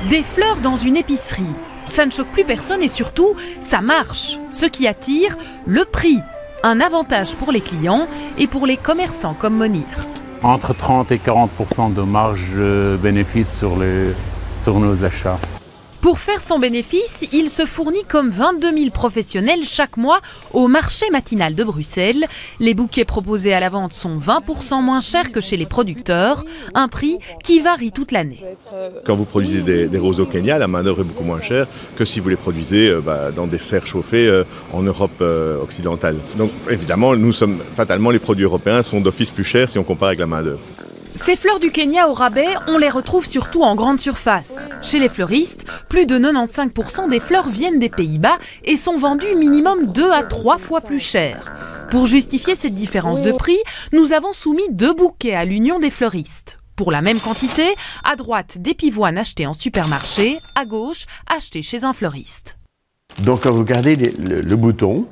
Des fleurs dans une épicerie, ça ne choque plus personne et surtout, ça marche. Ce qui attire, le prix. Un avantage pour les clients et pour les commerçants comme Monir. Entre 30 et 40% de marge bénéfice sur nos achats. Pour faire son bénéfice, il se fournit comme 22 000 professionnels chaque mois au marché matinal de Bruxelles. Les bouquets proposés à la vente sont 20% moins chers que chez les producteurs, un prix qui varie toute l'année. Quand vous produisez des roses au Kenya, la main-d'œuvre est beaucoup moins chère que si vous les produisez dans des serres chauffées en Europe occidentale. Donc évidemment, fatalement, les produits européens sont d'office plus chers si on compare avec la main-d'œuvre. Ces fleurs du Kenya au rabais, on les retrouve surtout en grande surface. Chez les fleuristes, plus de 95% des fleurs viennent des Pays-Bas et sont vendues minimum 2 à 3 fois plus cher. Pour justifier cette différence de prix, nous avons soumis 2 bouquets à l'Union des fleuristes. Pour la même quantité, à droite des pivoines achetées en supermarché, à gauche achetées chez un fleuriste. Donc quand vous regardez le bouton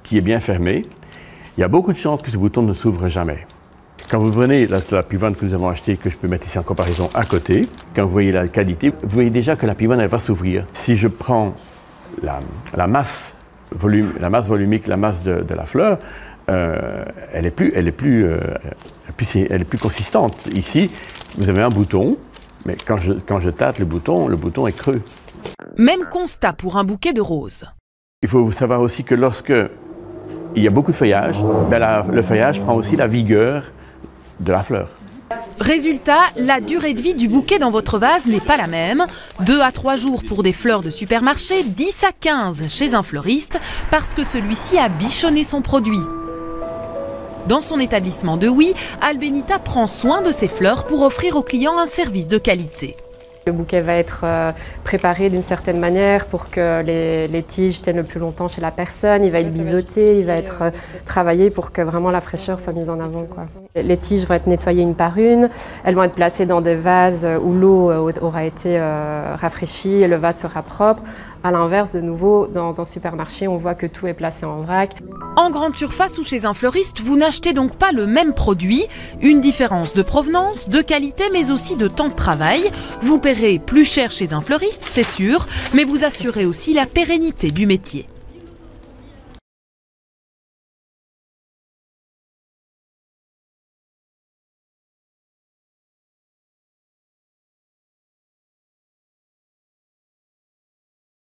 qui est bien fermé, il y a beaucoup de chances que ce bouton ne s'ouvre jamais. Quand vous prenez la pivonne que nous avons achetée, que je peux mettre ici en comparaison à côté, quand vous voyez la qualité, vous voyez déjà que la pivonne elle va s'ouvrir. Si je prends la masse volumique, la masse de la fleur, elle est plus consistante. Ici, vous avez un bouton, mais quand je tâte le bouton est creux. Même constat pour un bouquet de roses. Il faut savoir aussi que lorsque il y a beaucoup de feuillage, le feuillage prend aussi la vigueur de la fleur. Résultat, la durée de vie du bouquet dans votre vase n'est pas la même. 2 à 3 jours pour des fleurs de supermarché, 10 à 15 chez un fleuriste, parce que celui-ci a bichonné son produit. Dans son établissement de Huy, Albenita prend soin de ses fleurs pour offrir aux clients un service de qualité. Le bouquet va être préparé d'une certaine manière pour que les tiges tiennent le plus longtemps chez la personne. Il va être biseauté, il va être travaillé pour que vraiment la fraîcheur soit mise en avant, quoi. Les tiges vont être nettoyées une par une. Elles vont être placées dans des vases où l'eau aura été rafraîchie et le vase sera propre. À l'inverse, de nouveau, dans un supermarché, on voit que tout est placé en vrac. En grande surface ou chez un fleuriste, vous n'achetez donc pas le même produit. Une différence de provenance, de qualité, mais aussi de temps de travail. Vous paierez plus cher chez un fleuriste, c'est sûr, mais vous assurez aussi la pérennité du métier.